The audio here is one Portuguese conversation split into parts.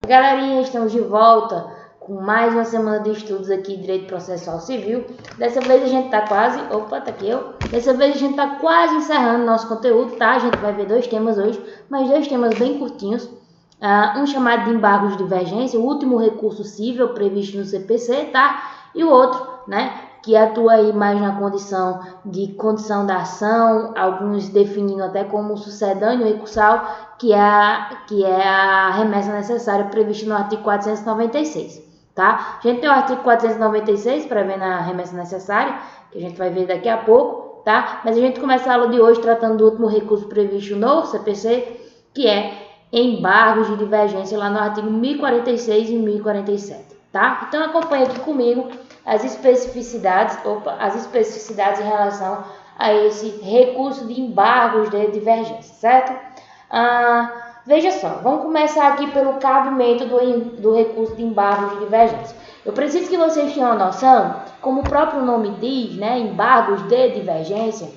Galerinha, estamos de volta com mais uma semana de estudos aqui de Direito Processual Civil. Dessa vez a gente tá quase... Opa, tá aqui eu. Dessa vez a gente tá quase encerrando nosso conteúdo, tá? A gente vai ver dois temas hoje, mas dois temas bem curtinhos. Um chamado de embargo de divergência, o último recurso cível previsto no CPC, tá? E o outro, né, que atua aí mais na condição da ação, alguns definindo até como sucedâneo recursal, que é a remessa necessária prevista no artigo 496, tá? A gente tem o artigo 496 prevendo a remessa necessária, que a gente vai ver daqui a pouco, tá? Mas a gente começa a aula de hoje tratando do último recurso previsto no CPC, que é embargos de divergência lá no artigo 1046 e 1047, tá? Então acompanha aqui comigo as especificidades em relação a esse recurso de embargos de divergência, certo? Veja só, vamos começar aqui pelo cabimento do recurso de embargos de divergência. Eu preciso que vocês tenham uma noção, como o próprio nome diz, né, embargos de divergência,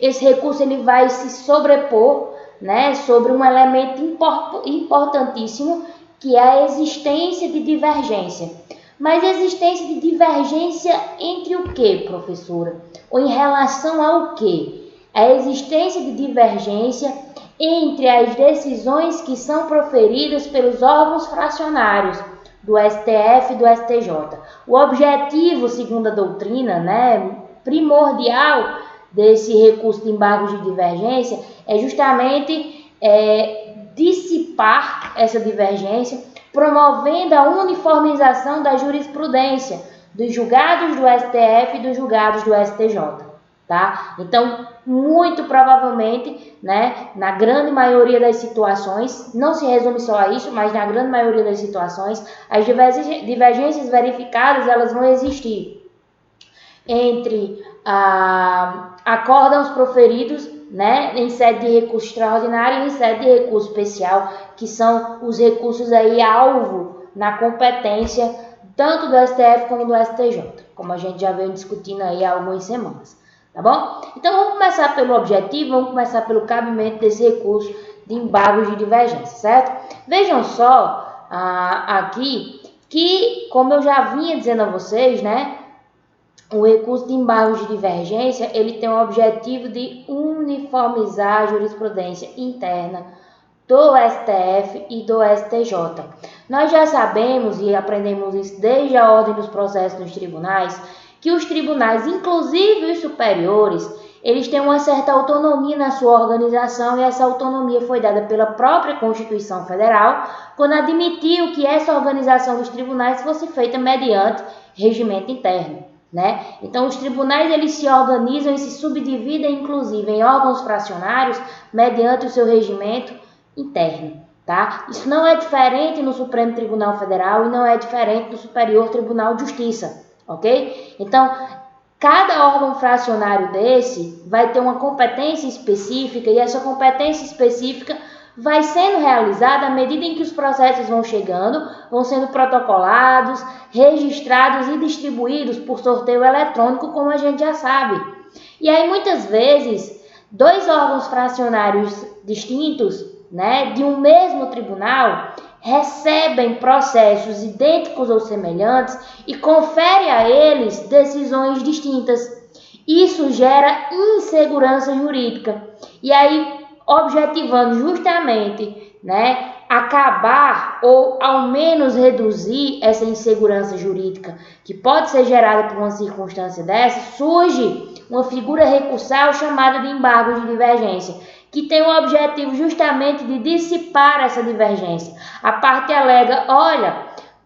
esse recurso ele vai se sobrepor, né, sobre um elemento importantíssimo, que é a existência de divergência. Mas existência de divergência entre o que, professora? Ou em relação ao que? A existência de divergência entre as decisões que são proferidas pelos órgãos fracionários do STF e do STJ. O objetivo, segundo a doutrina, né, primordial desse recurso de embargo de divergência é justamente dissipar essa divergência, promovendo a uniformização da jurisprudência dos julgados do STF e dos julgados do STJ, tá? Então, muito provavelmente, né, na grande maioria das situações, não se resume só a isso, mas na grande maioria das situações, as divergências verificadas, elas vão existir entre acórdãos proferidos, né, em sede de recurso extraordinário e em sede de recurso especial, que são os recursos aí alvo na competência tanto do STF como do STJ, como a gente já veio discutindo aí há algumas semanas, tá bom? Então vamos começar pelo objetivo, vamos começar pelo cabimento desse recurso de embargos de divergência, certo? Vejam só aqui que, como eu já vinha dizendo a vocês, né, o recurso de embargos de divergência, ele tem o objetivo de uniformizar a jurisprudência interna do STF e do STJ. Nós já sabemos e aprendemos isso desde a ordem dos processos nos tribunais, que os tribunais, inclusive os superiores, eles têm uma certa autonomia na sua organização e essa autonomia foi dada pela própria Constituição Federal, quando admitiu que essa organização dos tribunais fosse feita mediante regimento interno, né? Então, os tribunais eles se organizam e se subdividem, inclusive, em órgãos fracionários mediante o seu regimento interno, tá? Isso não é diferente no Supremo Tribunal Federal e não é diferente no Superior Tribunal de Justiça, ok? Então, cada órgão fracionário desse vai ter uma competência específica e essa competência específica vai sendo realizada à medida em que os processos vão chegando, vão sendo protocolados, registrados e distribuídos por sorteio eletrônico, como a gente já sabe. E aí, muitas vezes, dois órgãos fracionários distintos, né, de um mesmo tribunal, recebem processos idênticos ou semelhantes e conferem a eles decisões distintas. Isso gera insegurança jurídica. E aí, objetivando justamente, né, acabar ou ao menos reduzir essa insegurança jurídica que pode ser gerada por uma circunstância dessa, surge uma figura recursal chamada de embargo de divergência, que tem o objetivo justamente de dissipar essa divergência. A parte alega, olha,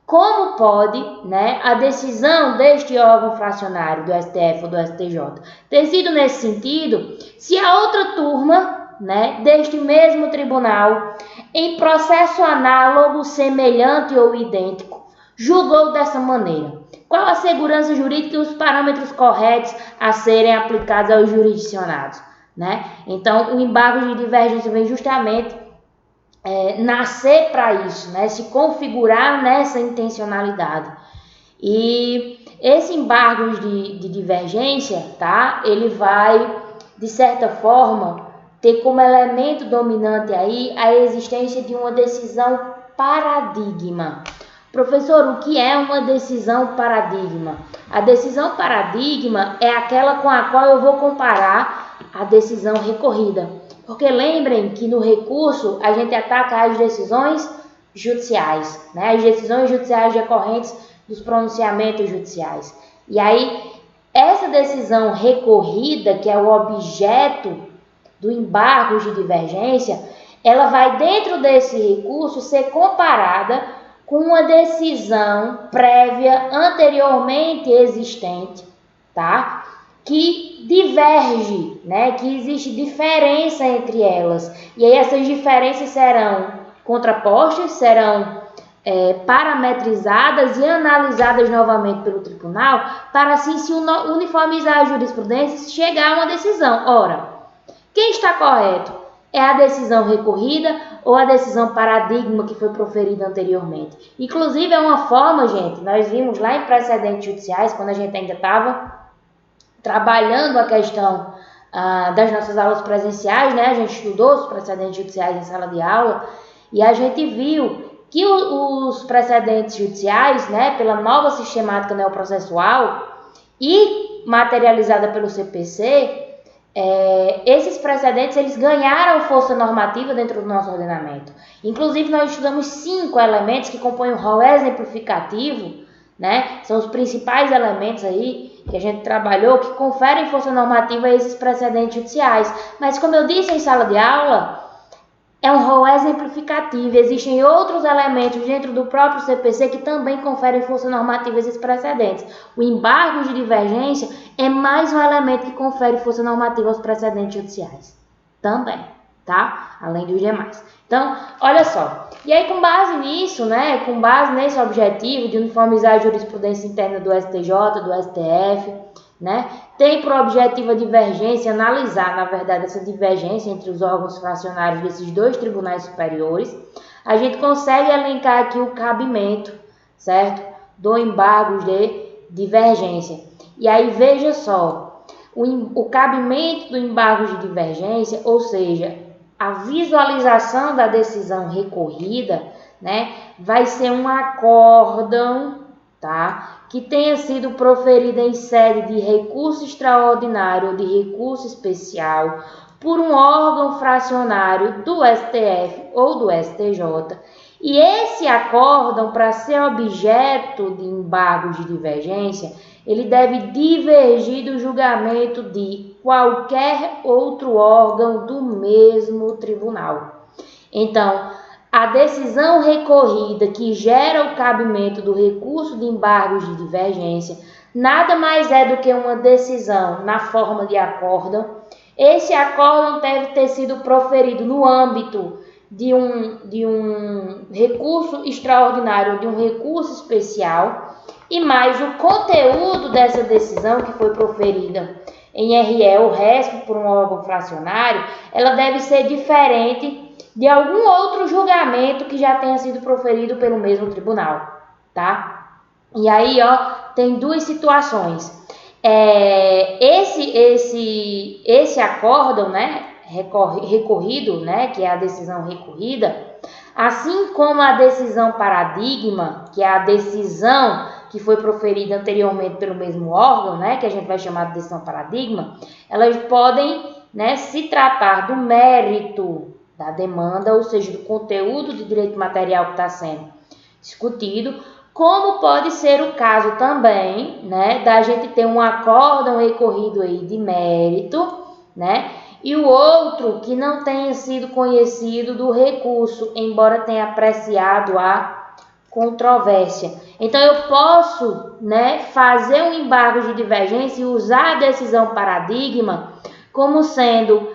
como pode, né, a decisão deste órgão fracionário do STF ou do STJ ter sido nesse sentido, se a outra turma, né, deste mesmo tribunal, em processo análogo, semelhante ou idêntico, julgou dessa maneira? Qual a segurança jurídica e os parâmetros corretos a serem aplicados aos jurisdicionados, né? Então, o embargo de divergência vem justamente nascer para isso, né? Se configurar nessa intencionalidade. E esse embargo de divergência, tá? Ele vai, de certa forma, ter como elemento dominante aí a existência de uma decisão paradigma. Professor, o que é uma decisão paradigma? A decisão paradigma é aquela com a qual eu vou comparar a decisão recorrida. Porque lembrem que no recurso a gente ataca as decisões judiciais, né? As decisões judiciais decorrentes dos pronunciamentos judiciais. E aí, essa decisão recorrida, que é o objeto do embargo de divergência, ela vai dentro desse recurso ser comparada com uma decisão prévia anteriormente existente, tá? Que diverge, né? Que existe diferença entre elas. E aí essas diferenças serão contrapostas, serão parametrizadas e analisadas novamente pelo tribunal para assim se uniformizar a jurisprudência e chegar a uma decisão. Ora, quem está correto? É a decisão recorrida ou a decisão paradigma que foi proferida anteriormente? Inclusive é uma forma, gente, nós vimos lá em precedentes judiciais, quando a gente ainda estava trabalhando a questão das nossas aulas presenciais, né? A gente estudou os precedentes judiciais em sala de aula e a gente viu que os precedentes judiciais, né, pela nova sistemática neoprocessual e materializada pelo CPC, esses precedentes eles ganharam força normativa dentro do nosso ordenamento. Inclusive, nós estudamos 5 elementos que compõem o rol exemplificativo, né? São os principais elementos aí que a gente trabalhou que conferem força normativa a esses precedentes judiciais. Mas, como eu disse em sala de aula, é um rol exemplificativo. Existem outros elementos dentro do próprio CPC que também conferem força normativa a esses precedentes. O embargo de divergência é mais um elemento que confere força normativa aos precedentes judiciais. Também, tá? Além dos demais. Então, olha só. E aí, com base nisso, né? Com base nesse objetivo de uniformizar a jurisprudência interna do STJ, do STF, né? Tem por objetivo a divergência, analisar, na verdade, essa divergência entre os órgãos fracionários desses dois tribunais superiores. A gente consegue elencar aqui o cabimento, certo? Do embargo de divergência. E aí, veja só, o cabimento do embargo de divergência, ou seja, a visualização da decisão recorrida, né? Vai ser um acórdão, tá? Que tenha sido proferida em sede de recurso extraordinário ou de recurso especial por um órgão fracionário do STF ou do STJ. E esse acórdão, para ser objeto de embargo de divergência, ele deve divergir do julgamento de qualquer outro órgão do mesmo tribunal. Então, a decisão recorrida que gera o cabimento do recurso de embargo de divergência nada mais é do que uma decisão na forma de acórdão. Esse acórdão deve ter sido proferido no âmbito de um recurso extraordinário, de um recurso especial, e mais o conteúdo dessa decisão que foi proferida em RE ou RESP por um órgão fracionário, ela deve ser diferente de algum outro julgamento que já tenha sido proferido pelo mesmo tribunal, tá? E aí, ó, tem duas situações. Esse acórdão, né, recorrido, né, que é a decisão recorrida, assim como a decisão paradigma, que é a decisão que foi proferida anteriormente pelo mesmo órgão, né, que a gente vai chamar de decisão paradigma, elas podem, né, se tratar do mérito da demanda, ou seja, do conteúdo de direito material que está sendo discutido, como pode ser o caso também, né, da gente ter um acórdão recorrido aí de mérito, né, e o outro que não tenha sido conhecido do recurso, embora tenha apreciado a controvérsia. Então, eu posso, né, fazer um embargo de divergência e usar a decisão paradigma como sendo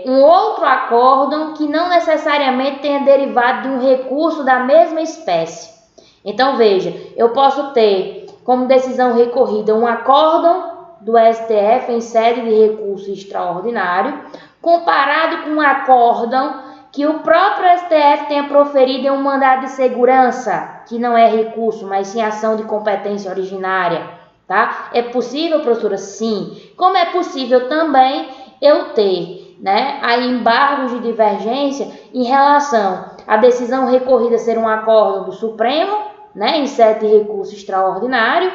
um outro acórdão que não necessariamente tenha derivado de um recurso da mesma espécie. Então, veja, eu posso ter como decisão recorrida um acórdão do STF em sede de recurso extraordinário, comparado com um acórdão que o próprio STF tenha proferido em um mandado de segurança, que não é recurso, mas sim ação de competência originária, tá? É possível, professora? Sim. Como é possível também eu ter né, a embargos de divergência em relação à decisão recorrida ser um acórdão do Supremo, né, em sede de recurso extraordinário,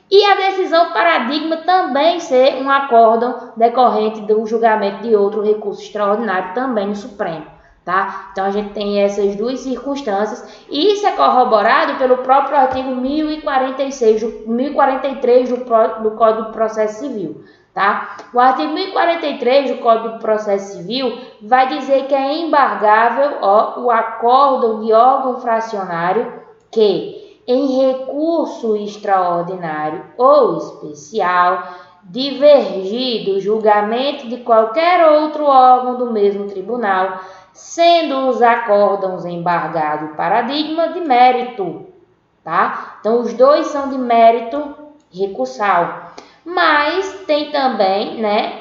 e a decisão paradigma também ser um acórdão decorrente do julgamento de outro recurso extraordinário também no Supremo. Tá? Então, a gente tem essas duas circunstâncias e isso é corroborado pelo próprio artigo 1043 do Código do Processo Civil. Tá? O artigo 1043 do Código do Processo Civil vai dizer que é embargável o acórdão de órgão fracionário que, em recurso extraordinário ou especial, divergir do julgamento de qualquer outro órgão do mesmo tribunal, sendo os acórdãos embargado e paradigma de mérito, tá? Então, os dois são de mérito recursal. Mas tem também, né,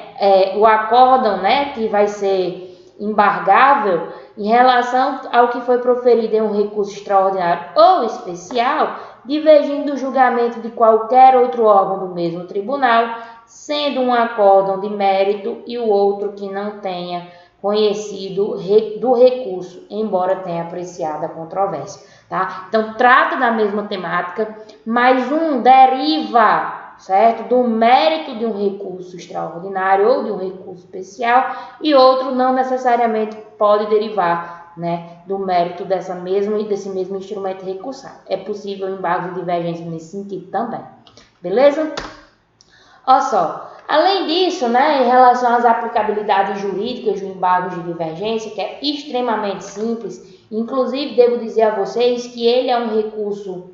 o acórdão, né, que vai ser embargável em relação ao que foi proferido em um recurso extraordinário ou especial, divergindo do julgamento de qualquer outro órgão do mesmo tribunal, sendo um acórdão de mérito e o outro que não tenha conhecido do recurso, embora tenha apreciado a controvérsia, tá? Então, trata da mesma temática, mas um deriva, certo, do mérito de um recurso extraordinário ou de um recurso especial e outro não necessariamente pode derivar, né, do mérito desse mesmo instrumento recursal. É possível embargo de divergência nesse sentido também. Beleza? Olha só. Além disso, né, em relação às aplicabilidades jurídicas do embargo de divergência, que é extremamente simples, inclusive devo dizer a vocês que ele é um recurso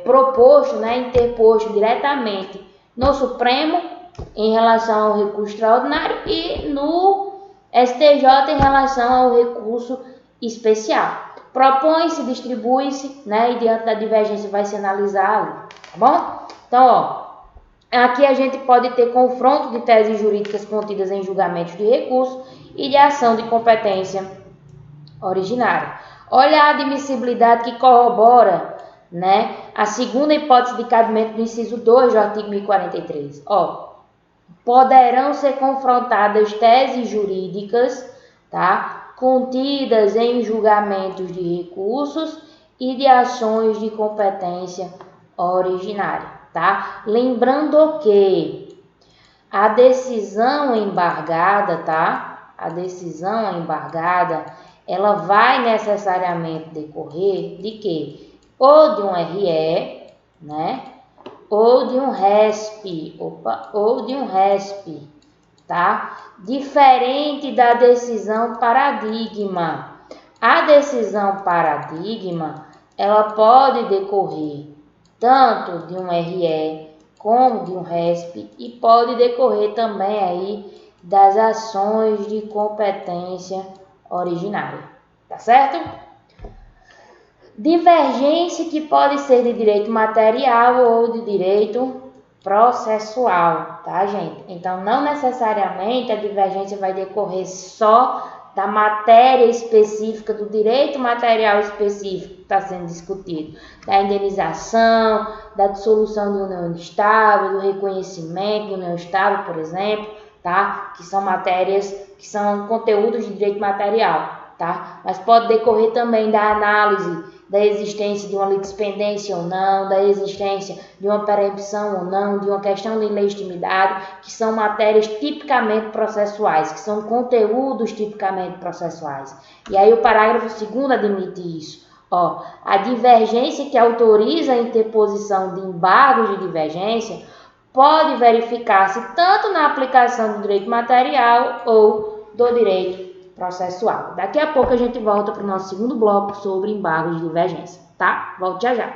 proposto, né, interposto diretamente no Supremo em relação ao recurso extraordinário e no STJ em relação ao recurso especial. Propõe-se, distribui-se, né, e diante da divergência vai se analisar ali, tá bom? Então, ó, aqui a gente pode ter confronto de teses jurídicas contidas em julgamentos de recurso e de ação de competência originária. Olha a admissibilidade que corrobora, né, a segunda hipótese de cabimento do inciso 2 do artigo 1043. Ó, poderão ser confrontadas teses jurídicas, tá, contidas em julgamentos de recursos e de ações de competência originária. Tá? Lembrando que a decisão embargada, tá? A decisão embargada, ela vai necessariamente decorrer de quê? Ou de um RE, né? Ou de um RESP, ou de um RESP, tá? Diferente da decisão paradigma. A decisão paradigma, ela pode decorrer tanto de um RE como de um RESP e pode decorrer também aí das ações de competência originária, tá certo? Divergência que pode ser de direito material ou de direito processual, tá, gente? Então, não necessariamente a divergência vai decorrer só da matéria específica, do direito material específico que está sendo discutido, da indenização, da dissolução de união estável, do reconhecimento de união estável, por exemplo, tá? Que são matérias, que são conteúdos de direito material, tá? Mas pode decorrer também da análise da existência de uma litispendência ou não, da existência de uma perempção ou não, de uma questão de ilegitimidade, que são matérias tipicamente processuais, que são conteúdos tipicamente processuais. E aí o parágrafo 2º admite isso. Ó, a divergência que autoriza a interposição de embargos de divergência pode verificar-se tanto na aplicação do direito material ou do direito processual. Daqui a pouco a gente volta para o nosso segundo bloco sobre embargos de divergência, tá? Volte já já.